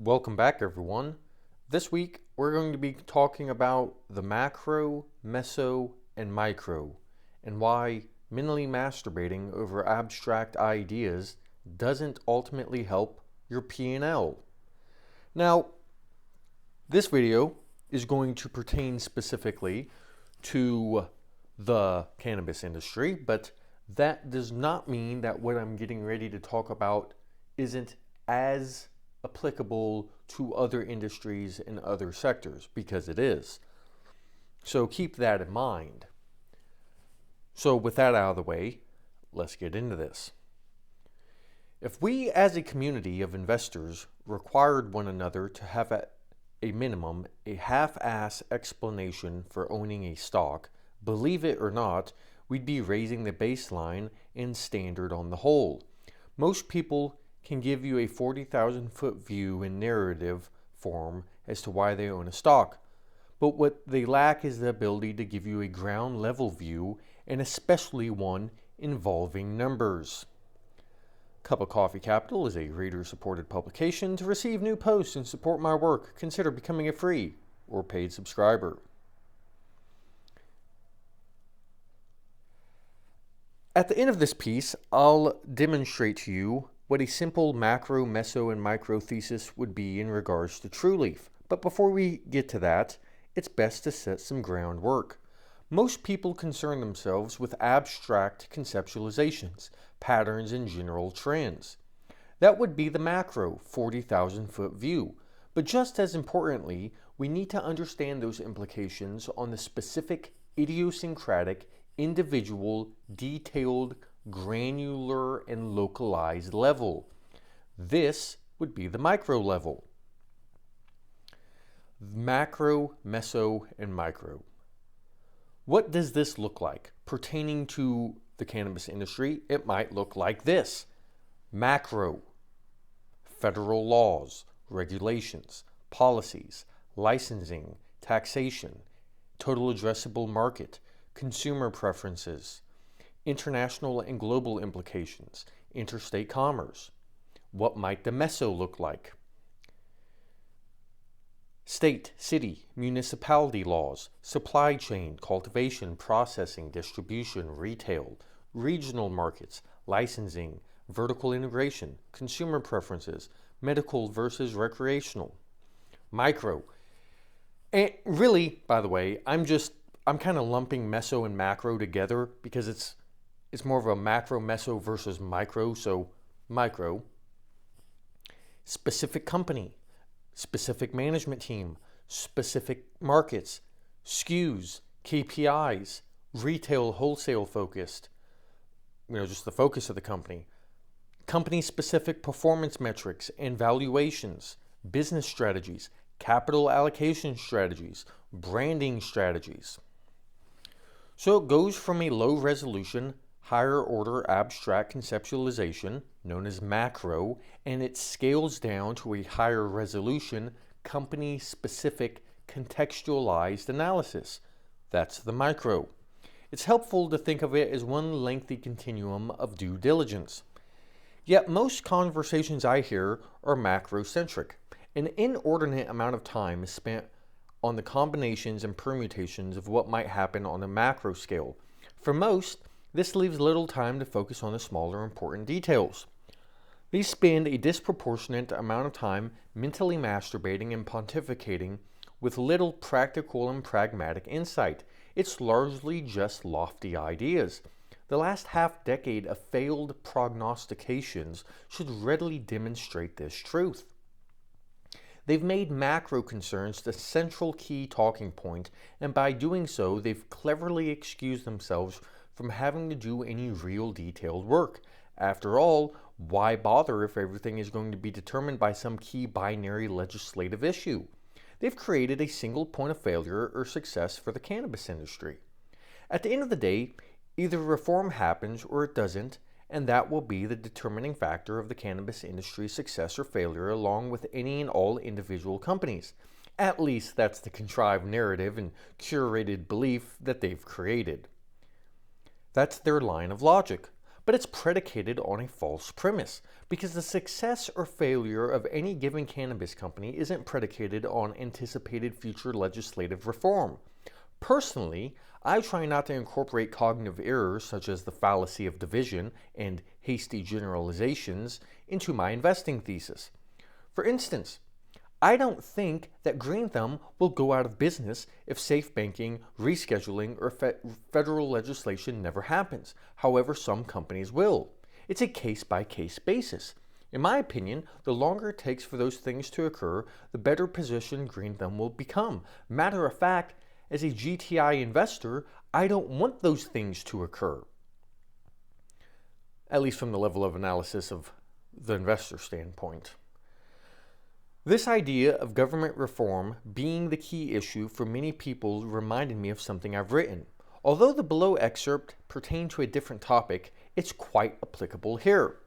Welcome back, everyone. This week, we're going to be talking about the macro, meso, and micro, and why mentally masturbating over abstract ideas doesn't ultimately help your P&L. Now, this video is going to pertain specifically to the cannabis industry, but that does not mean that what I'm getting ready to talk about isn't as applicable to other industries and other sectors, because it is. So keep that in mind. So with that out of the way, let's get into this. If we as a community of investors required one another to have at a minimum a half-ass explanation for owning a stock, believe it or not, we'd be raising the baseline and standard on the whole. Most people can give you a 40,000 foot view in narrative form as to why they own a stock. But what they lack is the ability to give you a ground level view, and especially one involving numbers. Cup of Coffee Capital is a reader-supported publication. To receive new posts and support my work, consider becoming a free or paid subscriber. At the end of this piece, I'll demonstrate to you what a simple macro, meso, and micro thesis would be in regards to TrueLeaf. But before we get to that, it's best to set some groundwork. Most people concern themselves with abstract conceptualizations, patterns, and general trends. That would be the macro, 40,000 foot view. But just as importantly, we need to understand those implications on the specific, idiosyncratic, individual, detailed, granular, and localized level. This would be the micro level. Macro, meso, and micro. What does this look like? Pertaining to the cannabis industry, it might look like this. Macro, federal laws, regulations, policies, licensing, taxation, total addressable market, consumer preferences, international and global implications, interstate commerce. What might the meso look like? State, city, municipality laws, supply chain, cultivation, processing, distribution, retail, regional markets, licensing, vertical integration, consumer preferences, medical versus recreational. Micro. And really, by the way, I'm kind of lumping meso and macro together because it's more of a macro, meso versus micro. So micro, specific company, specific management team, specific markets, SKUs, KPIs, retail, wholesale focused, just the focus of the company, company-specific performance metrics and valuations, business strategies, capital allocation strategies, branding strategies. So it goes from a low resolution, higher order abstract conceptualization, known as macro, and it scales down to a higher resolution, company-specific contextualized analysis. That's the micro. It's helpful to think of it as one lengthy continuum of due diligence. Yet most conversations I hear are macro-centric. An inordinate amount of time is spent on the combinations and permutations of what might happen on a macro scale. For most, this leaves little time to focus on the smaller important details. They spend a disproportionate amount of time mentally masturbating and pontificating with little practical and pragmatic insight. It's largely just lofty ideas. The last half-decade of failed prognostications should readily demonstrate this truth. They've made macro concerns the central key talking point, and by doing so, they've cleverly excused themselves from having to do any real detailed work. After all, why bother if everything is going to be determined by some key binary legislative issue? They've created a single point of failure or success for the cannabis industry. At the end of the day, either reform happens or it doesn't, and that will be the determining factor of the cannabis industry's success or failure, along with any and all individual companies. At least that's the contrived narrative and curated belief that they've created. That's their line of logic. but it's predicated on a false premise, because the success or failure of any given cannabis company isn't predicated on anticipated future legislative reform. Personally, I try not to incorporate cognitive errors such as the fallacy of division and hasty generalizations into my investing thesis. For instance, I don't think that Green Thumb will go out of business if safe banking, rescheduling, or federal legislation never happens. However, some companies will. It's a case-by-case basis. In my opinion, the longer it takes for those things to occur, the better positioned Green Thumb will become. Matter of fact, as a GTI investor, I don't want those things to occur. At least from the level of analysis of the investor standpoint. This idea of government reform being the key issue for many people reminded me of something I've written. Although the below excerpt pertained to a different topic, it's quite applicable here.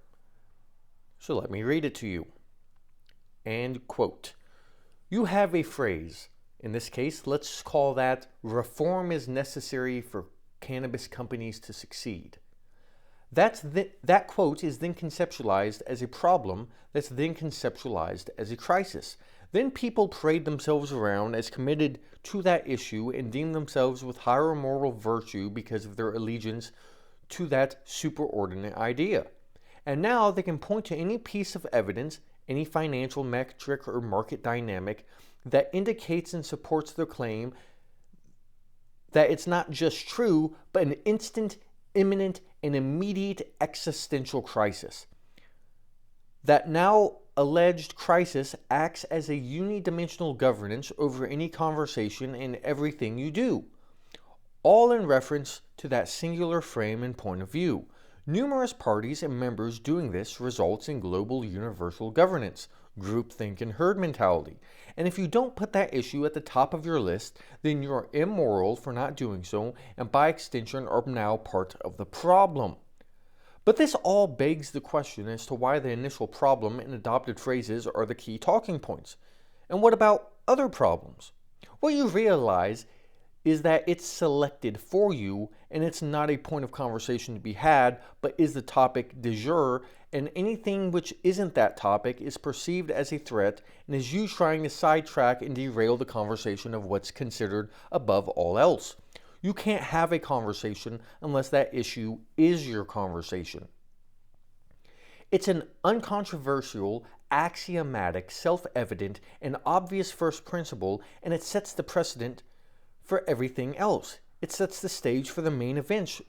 So let me read it to you. And quote, "You have a phrase. In this case, let's call that reform is necessary for cannabis companies to succeed." That quote is then conceptualized as a problem that's then conceptualized as a crisis. Then people parade themselves around as committed to that issue and deem themselves with higher moral virtue because of their allegiance to that superordinate idea. And now they can point to any piece of evidence, any financial metric or market dynamic that indicates and supports their claim that it's not just true, but an instant, imminent, and immediate existential crisis. That now alleged crisis acts as a unidimensional governance over any conversation and everything you do, all in reference to that singular frame and point of view. Numerous parties and members doing this results in global universal governance, groupthink, and herd mentality. And if you don't put that issue at the top of your list, then you're immoral for not doing so, and by extension are now part of the problem. But this all begs the question as to why the initial problem and adopted phrases are the key talking points. And what about other problems? What you realize is that it's selected for you, and it's not a point of conversation to be had, but is the topic du jour, and anything which isn't that topic is perceived as a threat and is you trying to sidetrack and derail the conversation of what's considered above all else. You can't have a conversation unless that issue is your conversation. It's an uncontroversial, axiomatic, self-evident, and obvious first principle, and it sets the precedent for everything else. It sets the stage for the main event,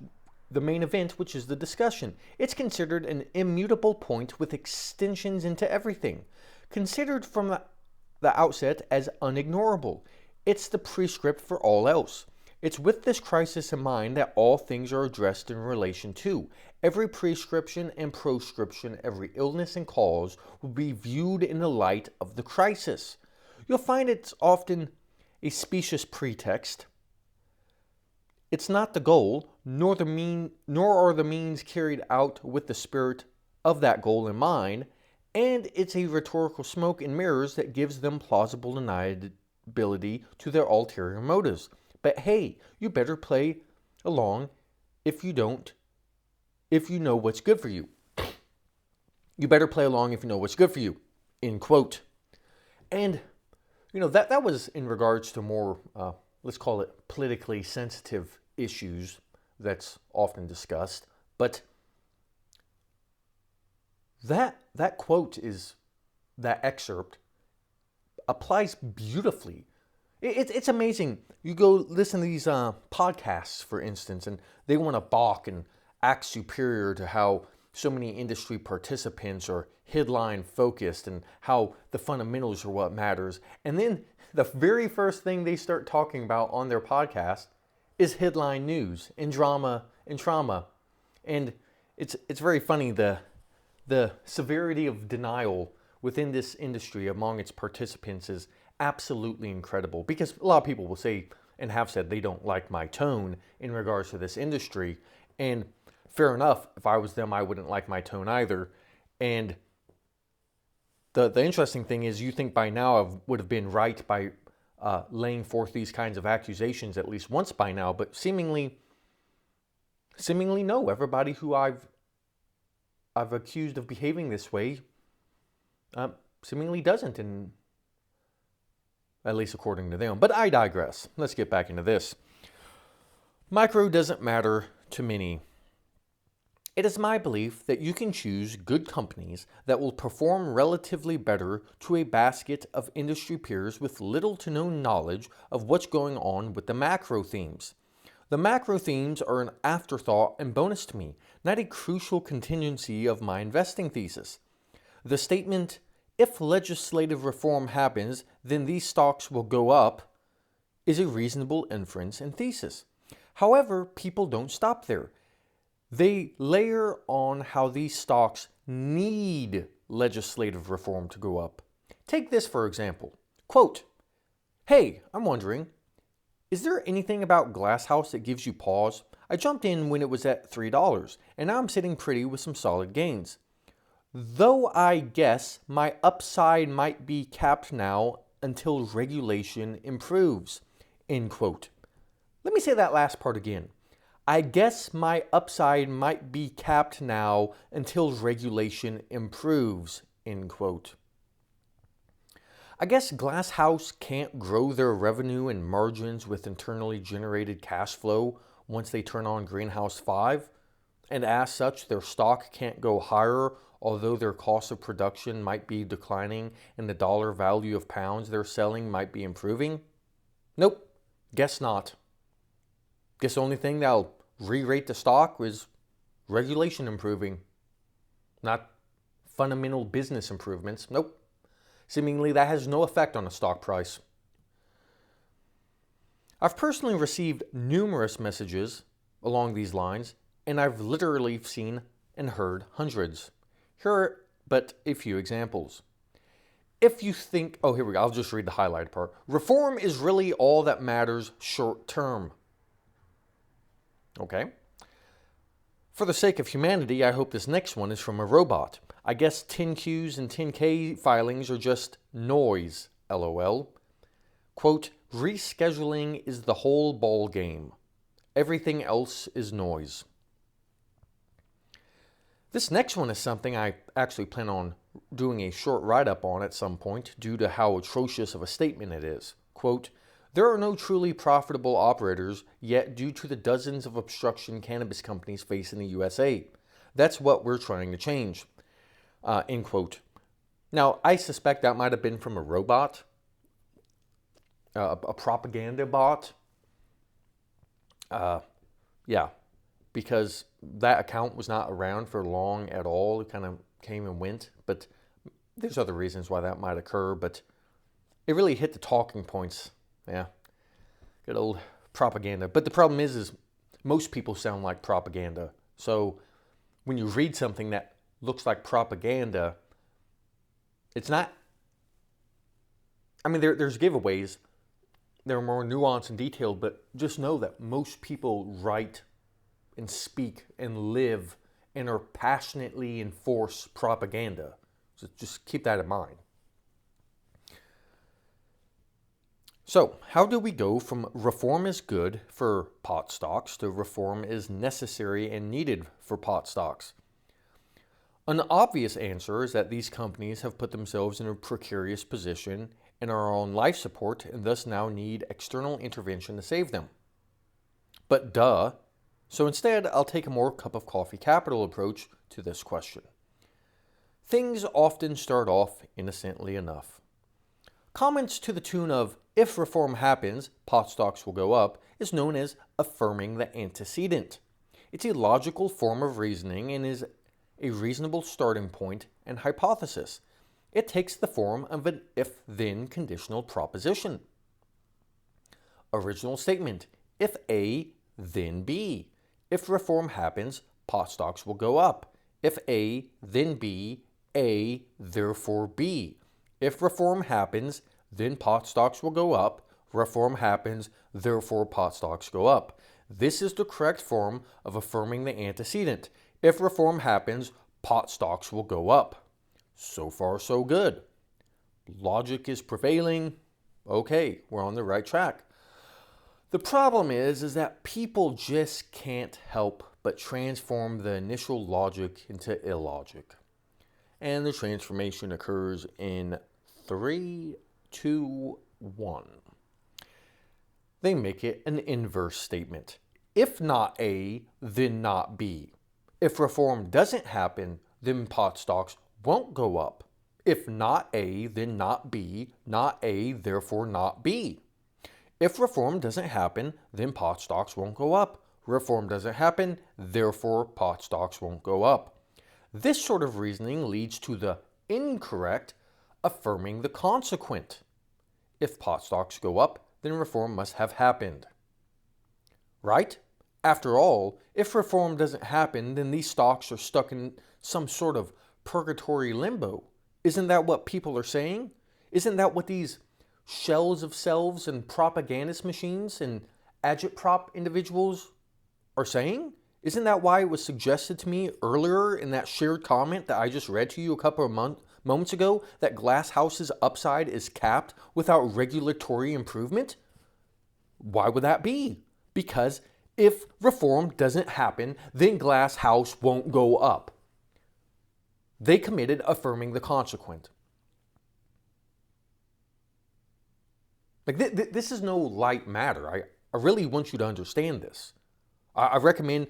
which is the discussion. It's considered an immutable point with extensions into everything, considered from the outset as unignorable. It's the prescript for all else. It's with this crisis in mind that all things are addressed in relation to. Every prescription and proscription, every illness and cause will be viewed in the light of the crisis. You'll find it's often a specious pretext. It's not the goal, nor are the means carried out with the spirit of that goal in mind, and it's a rhetorical smoke and mirrors that gives them plausible deniability to their ulterior motives. But hey, you better play along if you know what's good for you. You better play along if you know what's good for you. End quote. And, that was in regards to more, let's call it politically sensitive issues that's often discussed. But that quote that excerpt applies beautifully. It's amazing. You go listen to these podcasts, for instance, and they want to balk and act superior to how so many industry participants are headline focused and how the fundamentals are what matters. And then the very first thing they start talking about on their podcast is headline news and drama and trauma. And it's very funny, the severity of denial within this industry among its participants is absolutely incredible, because a lot of people will say and have said they don't like my tone in regards to this industry, and fair enough. If I was them, I wouldn't like my tone either. And the interesting thing is, you think by now I would have been right by laying forth these kinds of accusations at least once by now, but seemingly no. Everybody who I've I've accused of behaving this way seemingly doesn't, and at least according to them. But I digress. Let's get back into this. Micro doesn't matter to many. It is my belief that you can choose good companies that will perform relatively better to a basket of industry peers with little to no knowledge of what's going on with the macro themes. The macro themes are an afterthought and bonus to me, not a crucial contingency of my investing thesis. The statement, if legislative reform happens, then these stocks will go up, is a reasonable inference and thesis. However, people don't stop there. They layer on how these stocks need legislative reform to go up. Take this for example. Quote, "Hey, I'm wondering, is there anything about Glass House that gives you pause? I jumped in when it was at $3, and now I'm sitting pretty with some solid gains. Though I guess my upside might be capped now until regulation improves." End quote. Let me say that last part again. I guess my upside might be capped now until regulation improves. End quote. I guess Glass House can't grow their revenue and margins with internally generated cash flow once they turn on Greenhouse 5, and as such, their stock can't go higher, although their cost of production might be declining and the dollar value of pounds they're selling might be improving? Nope, guess not. Guess the only thing that'll re-rate the stock was regulation improving, not fundamental business improvements. Nope. Seemingly that has no effect on the stock price. I've personally received numerous messages along these lines, and I've literally seen and heard hundreds. Here are but a few examples. If you think, here we go, I'll just read the highlighted part. Reform is really all that matters short term. Okay. For the sake of humanity, I hope this next one is from a robot. I guess 10Qs and 10K filings are just noise, LOL. Quote, rescheduling is the whole ball game. Everything else is noise. This next one is something I actually plan on doing a short write-up on at some point due to how atrocious of a statement it is. Quote, there are no truly profitable operators yet due to the dozens of obstruction cannabis companies face in the USA. That's what we're trying to change. End quote. Now, I suspect that might have been from a robot, a propaganda bot. Yeah, because that account was not around for long at all. It kind of came and went, but there's other reasons why that might occur, but it really hit the talking points. Yeah, good old propaganda. But the problem is most people sound like propaganda. So when you read something that looks like propaganda, it's not. I mean, there's giveaways. They're more nuanced and detailed, but just know that most people write and speak and live and are passionately enforce propaganda. So just keep that in mind. So, how do we go from reform is good for pot stocks to reform is necessary and needed for pot stocks? An obvious answer is that these companies have put themselves in a precarious position and are on life support and thus now need external intervention to save them. But duh. So instead, I'll take a more cup of coffee capital approach to this question. Things often start off innocently enough. Comments to the tune of, if reform happens, pot stocks will go up, is known as affirming the antecedent. It's a logical form of reasoning and is a reasonable starting point and hypothesis. It takes the form of an if-then conditional proposition. Original statement, if A, then B. If reform happens, pot stocks will go up. If A, then B, A, therefore B. If reform happens, then pot stocks will go up. Reform happens, therefore pot stocks go up. This is the correct form of affirming the antecedent. If reform happens, pot stocks will go up. So far, so good. Logic is prevailing. Okay, we're on the right track. The problem is that people just can't help but transform the initial logic into illogic. And the transformation occurs in 3, 2, 1. They make it an inverse statement. If not A, then not B. If reform doesn't happen, then pot stocks won't go up. If not A, then not B. Not A, therefore not B. If reform doesn't happen, then pot stocks won't go up. Reform doesn't happen, therefore pot stocks won't go up. This sort of reasoning leads to the incorrect affirming the consequent. If pot stocks go up, then reform must have happened. Right? After all, if reform doesn't happen, then these stocks are stuck in some sort of purgatory limbo. Isn't that what people are saying? Isn't that what these shells of selves and propagandist machines and agitprop individuals are saying? Isn't that why it was suggested to me earlier in that shared comment that I just read to you a couple of moments ago that Glasshouse's upside is capped without regulatory improvement? Why would that be? Because if reform doesn't happen, then Glasshouse won't go up. They committed affirming the consequent. Like this is no light matter. I really want you to understand this. I recommend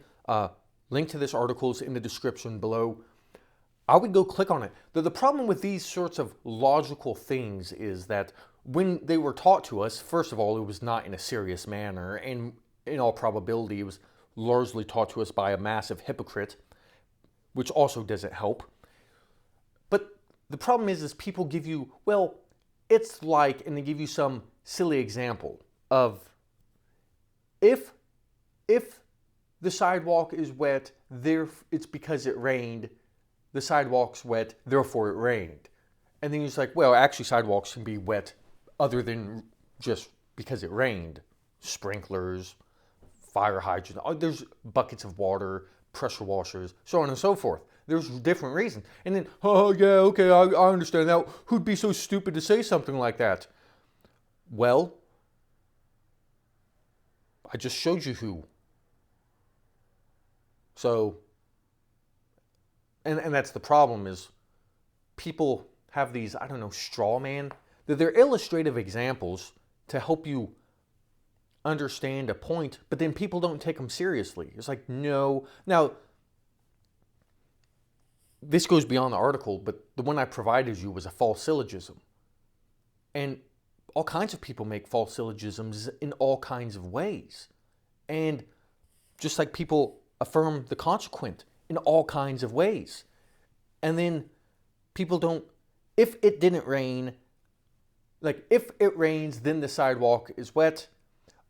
link to this article is in the description below. I would go click on it. The problem with these sorts of logical things is that when they were taught to us, first of all, it was not in a serious manner, and in all probability, it was largely taught to us by a massive hypocrite, which also doesn't help. But the problem is people give you, well, it's like, and they give you some silly example of if the sidewalk is wet, it's because it rained. The sidewalk's wet, therefore it rained. And then you're just like, well, actually sidewalks can be wet other than just because it rained. Sprinklers, fire hydrants, there's buckets of water, pressure washers, so on and so forth. There's different reasons. And then, oh yeah, okay, I understand that. Who'd be so stupid to say something like that? Well, I just showed you who. So, and that's the problem is people have these, I don't know, straw man. They're illustrative examples to help you understand a point, but then people don't take them seriously. It's like, no. Now, this goes beyond the article, but the one I provided you was a false syllogism. And all kinds of people make false syllogisms in all kinds of ways. And just like people affirm the consequent in all kinds of ways. And then people don't, if it didn't rain, like if it rains, then the sidewalk is wet.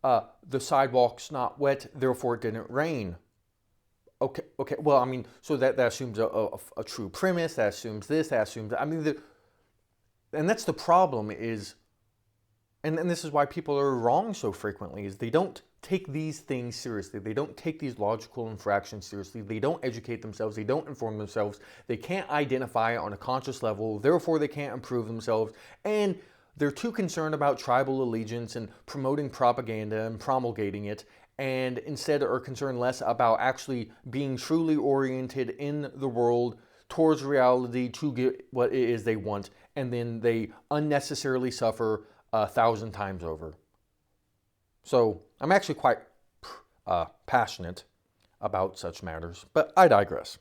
The sidewalk's not wet, therefore it didn't rain. Okay. Well, I mean, so that assumes a true premise. That assumes this. That assumes that. I mean, and that's the problem is, and this is why people are wrong so frequently, is they don't take these things seriously. They don't take these logical infractions seriously. They don't educate themselves. They don't inform themselves. They can't identify it on a conscious level. Therefore, they can't improve themselves. And they're too concerned about tribal allegiance and promoting propaganda and promulgating it, and instead are concerned less about actually being truly oriented in the world towards reality to get what it is they want, and then they unnecessarily suffer 1,000 times over. So I'm actually quite passionate about such matters, but I digress.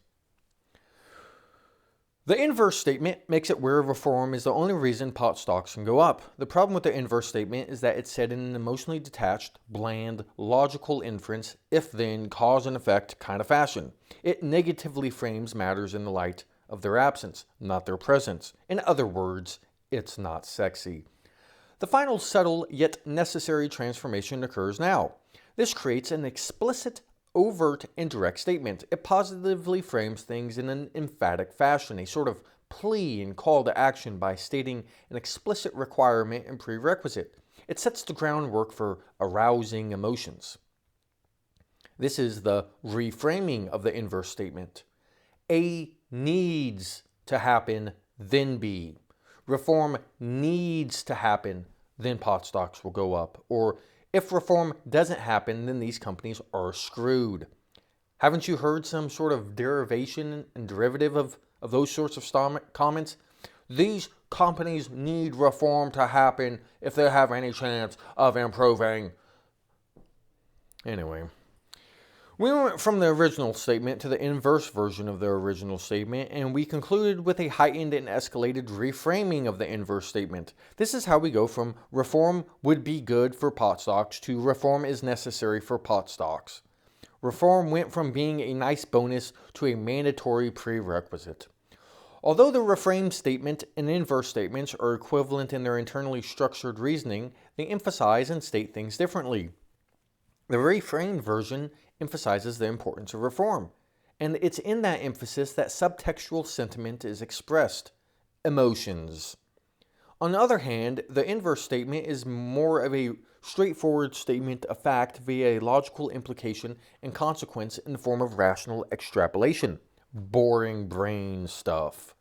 The inverse statement makes it where reform is the only reason pot stocks can go up. The problem with the inverse statement is that it's said in an emotionally detached, bland, logical inference, if-then, cause and effect kind of fashion. It negatively frames matters in the light of their absence, not their presence. In other words, it's not sexy. The final subtle yet necessary transformation occurs now. This creates an explicit, overt, indirect statement. It positively frames things in an emphatic fashion, a sort of plea and call to action by stating an explicit requirement and prerequisite. It sets the groundwork for arousing emotions. This is the reframing of the inverse statement. A needs to happen, then B. Reform needs to happen, then pot stocks will go up. Or if reform doesn't happen, then these companies are screwed. Haven't you heard some sort of derivation and derivative of those sorts of comments? These companies need reform to happen if they have any chance of improving. Anyway, we went from the original statement to the inverse version of the original statement, and we concluded with a heightened and escalated reframing of the inverse statement. This is how we go from reform would be good for pot stocks to reform is necessary for pot stocks. Reform went from being a nice bonus to a mandatory prerequisite. Although the reframed statement and inverse statements are equivalent in their internally structured reasoning, they emphasize and state things differently. The reframed version emphasizes the importance of reform, and it's in that emphasis that subtextual sentiment is expressed: emotions. On the other hand, the inverse statement is more of a straightforward statement of fact via a logical implication and consequence in the form of rational extrapolation. Boring brain stuff.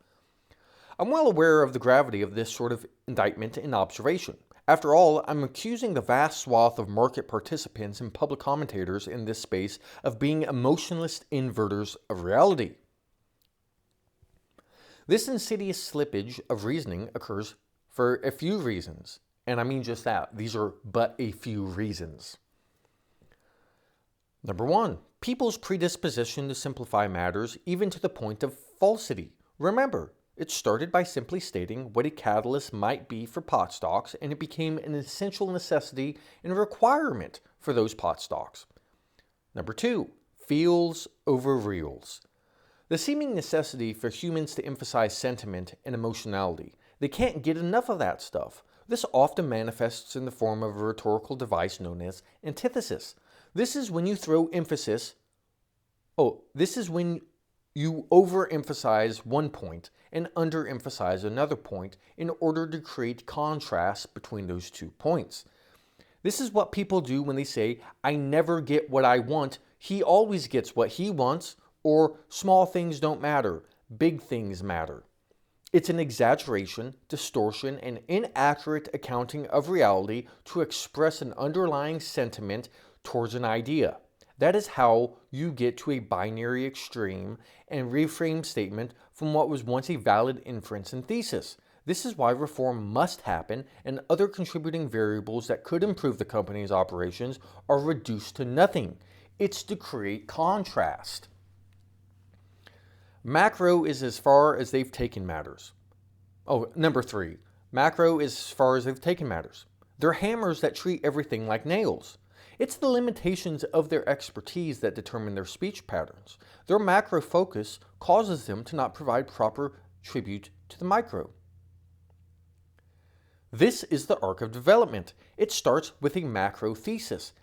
I'm well aware of the gravity of this sort of indictment and observation. After all, I'm accusing the vast swath of market participants and public commentators in this space of being emotionless inverters of reality. This insidious slippage of reasoning occurs for a few reasons, and I mean just that. These are but a few reasons. Number one, people's predisposition to simplify matters even to the point of falsity. Remember, it started by simply stating what a catalyst might be for pot stocks, and it became an essential necessity and requirement for those pot stocks. Number two, feels over reals. The seeming necessity for humans to emphasize sentiment and emotionality. They can't get enough of that stuff. This often manifests in the form of a rhetorical device known as antithesis. This is when you throw emphasis. This is when you overemphasize one point and underemphasize another point in order to create contrast between those 2 points. This is what people do when they say, I never get what I want, he always gets what he wants, or small things don't matter, big things matter. It's an exaggeration, distortion, and inaccurate accounting of reality to express an underlying sentiment towards an idea. That is how you get to a binary extreme and reframe statement from what was once a valid inference and thesis. This is why reform must happen, and other contributing variables that could improve the company's operations are reduced to nothing. It's to create contrast. Macro is as far as they've taken matters. Number three, macro is as far as they've taken matters. They're hammers that treat everything like nails. It's the limitations of their expertise that determine their speech patterns. Their macro focus causes them to not provide proper tribute to the micro. This is the arc of development. It starts with a macro thesis,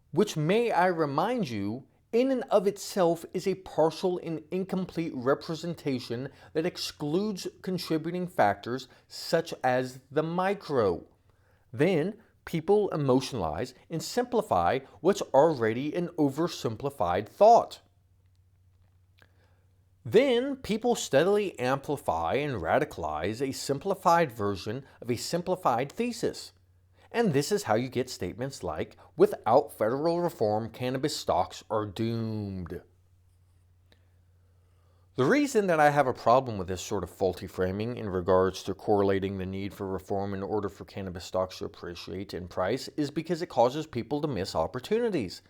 which, may I remind you, in and of itself is a partial and incomplete representation that excludes contributing factors such as the micro. Then, people emotionalize and simplify what's already an oversimplified thought. Then, people steadily amplify and radicalize a simplified version of a simplified thesis. And this is how you get statements like, without federal reform, cannabis stocks are doomed. The reason that I have a problem with this sort of faulty framing in regards to correlating the need for reform in order for cannabis stocks to appreciate in price is because it causes people to miss opportunities.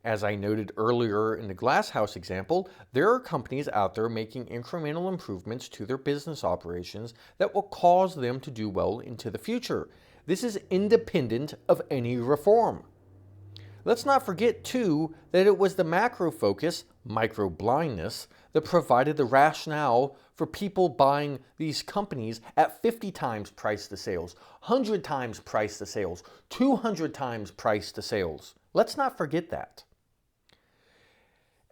As I noted earlier in the glass house example, there are companies out there making incremental improvements to their business operations that will cause them to do well into the future. This is independent of any reform. Let's not forget, too, that it was the macro focus, micro blindness, that provided the rationale for people buying these companies at 50 times price to sales, 100 times price to sales, 200 times price to sales. Let's not forget that.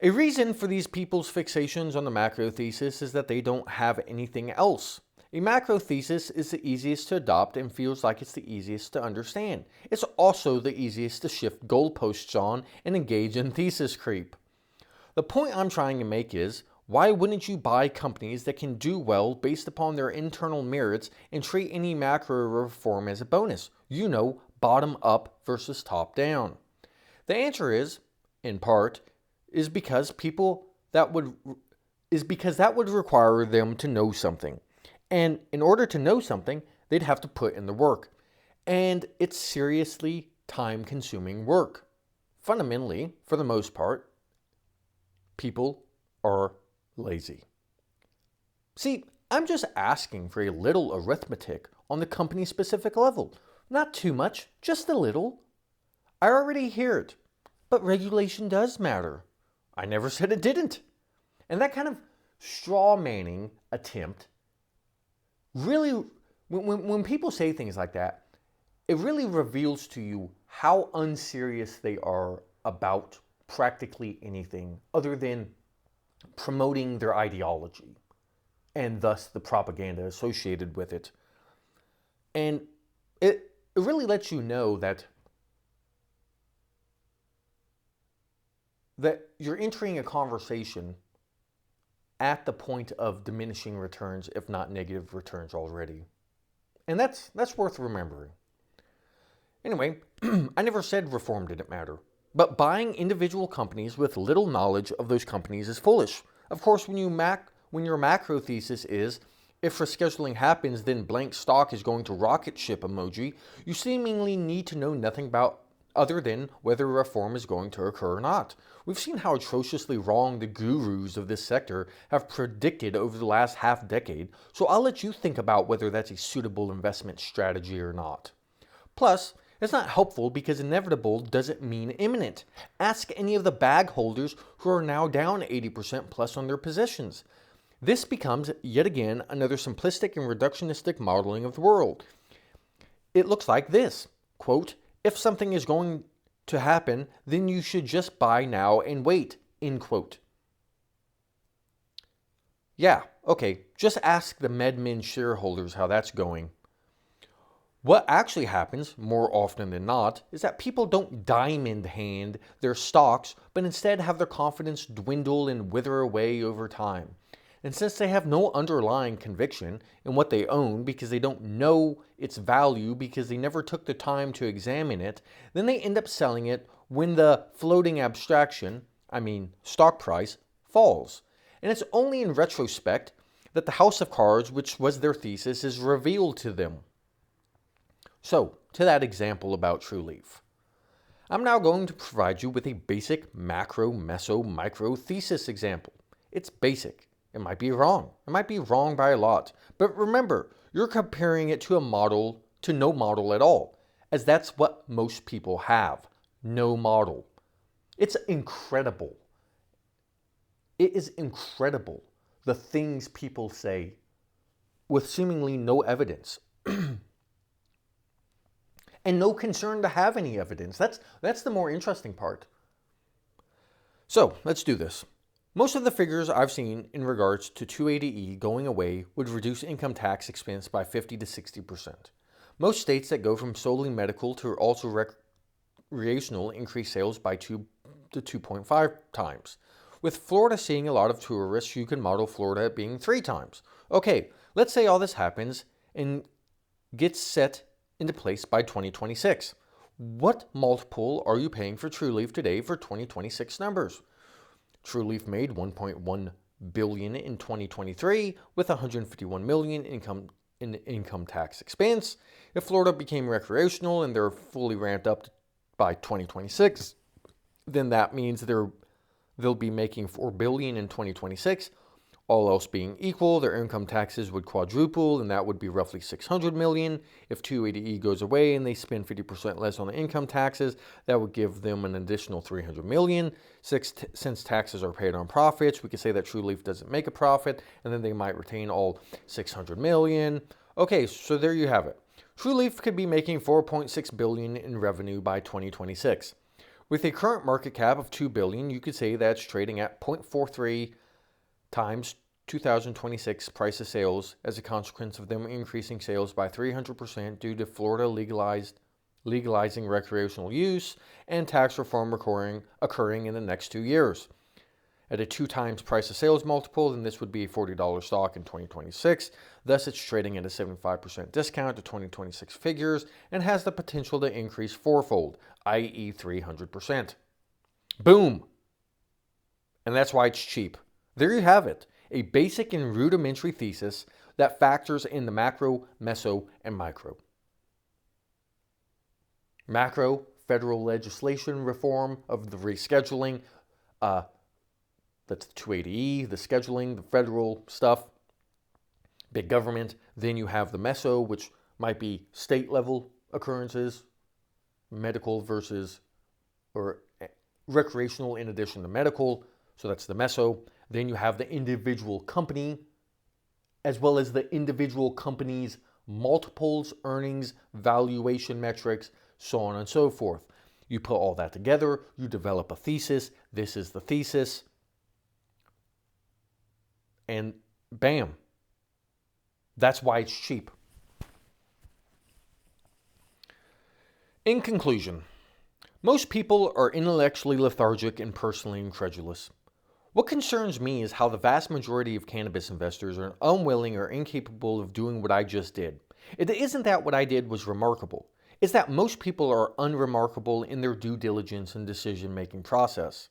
A reason for these people's fixations on the macro thesis is that they don't have anything else. A macro thesis is the easiest to adopt and feels like it's the easiest to understand. It's also the easiest to shift goalposts on and engage in thesis creep. The point I'm trying to make is, why wouldn't you buy companies that can do well based upon their internal merits and treat any macro reform as a bonus? You know, bottom up versus top down. The answer is, in part, is because that would require them to know something. And in order to know something, they'd have to put in the work. And it's seriously time-consuming work. Fundamentally, for the most part, people are lazy. See, I'm just asking for a little arithmetic on the company-specific level. Not too much, just a little. I already hear it, but regulation does matter. I never said it didn't. And that kind of straw-manning attempt really, when people say things like that, it really reveals to you how unserious they are about practically anything other than promoting their ideology and thus the propaganda associated with it. And it really lets you know that you're entering a conversation at the point of diminishing returns, if not negative returns already. And that's worth remembering. Anyway, I never said reform didn't matter. But buying individual companies with little knowledge of those companies is foolish. Of course, when your macro thesis is, if rescheduling happens, then blank stock is going to rocket ship emoji, you seemingly need to know nothing about other than whether reform is going to occur or not. We've seen how atrociously wrong the gurus of this sector have predicted over the last half decade, so I'll let you think about whether that's a suitable investment strategy or not. Plus, it's not helpful because inevitable doesn't mean imminent. Ask any of the bag holders who are now down 80% plus on their positions. This becomes, yet again, another simplistic and reductionistic modeling of the world. It looks like this, quote, if something is going to happen, then you should just buy now and wait, end quote. Yeah, okay, just ask the MedMen shareholders how that's going. What actually happens, more often than not, is that people don't diamond hand their stocks, but instead have their confidence dwindle and wither away over time. And since they have no underlying conviction in what they own because they don't know its value because they never took the time to examine it, then they end up selling it when the floating abstraction, stock price, falls. And it's only in retrospect that the house of cards, which was their thesis, is revealed to them. So, to that example about TrueLeaf. I'm now going to provide you with a basic macro, meso, micro thesis example. It's basic. It might be wrong. It might be wrong by a lot. But remember, you're comparing it to a model to no model at all, as that's what most people have. No model. It's incredible. It is incredible the things people say with seemingly no evidence. And no concern to have any evidence. That's the more interesting part. So, let's do this. Most of the figures I've seen in regards to 280E going away would reduce income tax expense by 50 to 60%. Most states that go from solely medical to also recreational increase sales by 2 to 2.5 times. With Florida seeing a lot of tourists, you can model Florida being 3 times. Okay, let's say all this happens and gets set into place by 2026. What multiple are you paying for TrueLeaf today for 2026 numbers? TrueLeaf made $1.1 billion in 2023 with $151 million in income tax expense. If Florida became recreational and they're fully ramped up by 2026, then that means they'll be making $4 billion in 2026. All else being equal, their income taxes would quadruple, and that would be roughly $600 million. If 280E goes away and they spend 50% less on the income taxes, that would give them an additional $300 million. Since taxes are paid on profits, we could say that TrueLeaf doesn't make a profit, and then they might retain all $600 million. Okay, so there you have it. TrueLeaf could be making $4.6 billion in revenue by 2026. With a current market cap of $2 billion, you could say that's trading at 0.43 times 2026 price of sales as a consequence of them increasing sales by 300% due to Florida legalizing recreational use and tax reform occurring in the next 2 years. At a 2 times price of sales multiple, then this would be a $40 stock in 2026. Thus, it's trading at a 75% discount to 2026 figures and has the potential to increase fourfold, i.e. 300%. Boom! And that's why it's cheap. There you have it, a basic and rudimentary thesis that factors in the macro, meso, and micro. Macro, federal legislation reform of the rescheduling, that's the 280E, the scheduling, the federal stuff, big government. Then you have the meso, which might be state level occurrences, medical versus, or recreational in addition to medical. So that's the meso. Then you have the individual company, as well as the individual company's multiples, earnings, valuation metrics, so on and so forth. You put all that together, you develop a thesis. This is the thesis. And bam. That's why it's cheap. In conclusion, most people are intellectually lethargic and personally incredulous. What concerns me is how the vast majority of cannabis investors are unwilling or incapable of doing what I just did. It isn't that what I did was remarkable. It's that most people are unremarkable in their due diligence and decision-making process.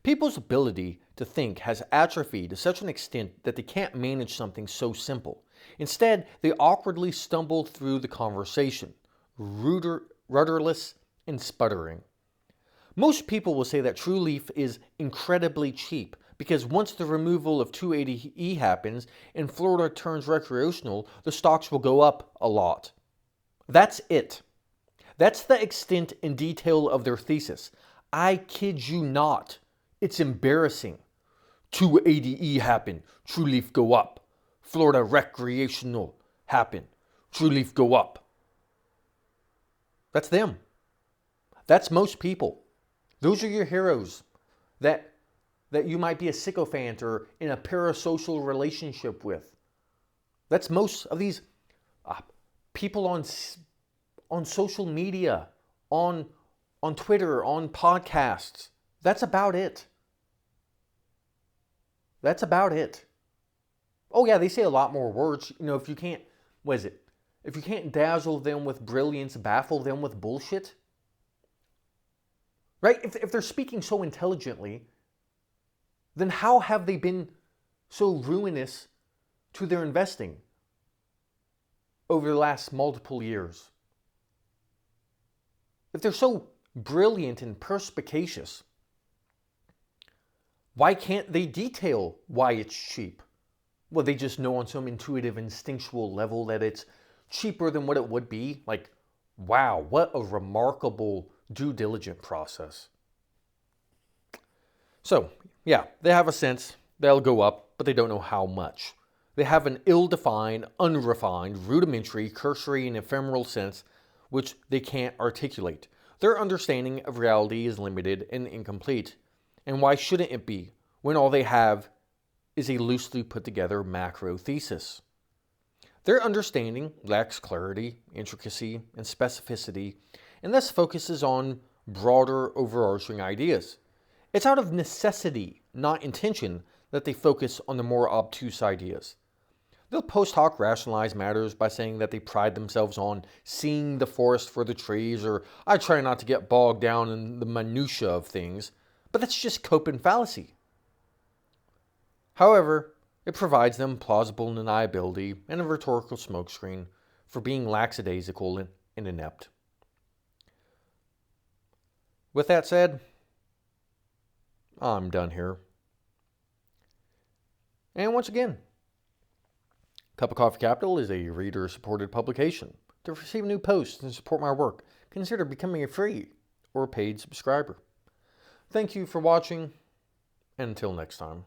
People's ability to think has atrophied to such an extent that they can't manage something so simple. Instead, they awkwardly stumble through the conversation, rudderless and sputtering. Most people will say that True Leaf is incredibly cheap because once the removal of 280E happens and Florida turns recreational, the stocks will go up a lot. That's it. That's the extent and detail of their thesis. I kid you not. It's embarrassing. 280E happen, True Leaf go up. Florida recreational happen, True Leaf go up. That's them. That's most people. Those are your heroes that you might be a sycophant or in a parasocial relationship with. That's most of these people on social media, on Twitter, on podcasts. That's about it. That's about it. Oh yeah, they say a lot more words. You know, if you can't, if you can't dazzle them with brilliance, baffle them with bullshit. Right? If they're speaking so intelligently, then how have they been so ruinous to their investing over the last multiple years? If they're so brilliant and perspicacious, why can't they detail why it's cheap? Well, they just know on some intuitive, instinctual level that it's cheaper than what it would be. Like, wow, what a remarkable due diligence process. So, yeah, they have a sense they'll go up, but they don't know how much. They have an ill-defined, unrefined, rudimentary, cursory, and ephemeral sense which they can't articulate. Their understanding of reality is limited and incomplete. And why shouldn't it be when all they have is a loosely put together macro thesis? Their understanding lacks clarity, intricacy, and specificity, and thus focuses on broader, overarching ideas. It's out of necessity, not intention, that they focus on the more obtuse ideas. They'll post hoc rationalize matters by saying that they pride themselves on seeing the forest for the trees, or I try not to get bogged down in the minutiae of things, but that's just cope and fallacy. However, it provides them plausible deniability and a rhetorical smokescreen for being lackadaisical and inept. With that said, I'm done here. And once again, Cup of Coffee Capital is a reader-supported publication. To receive new posts and support my work, consider becoming a free or paid subscriber. Thank you for watching, and until next time.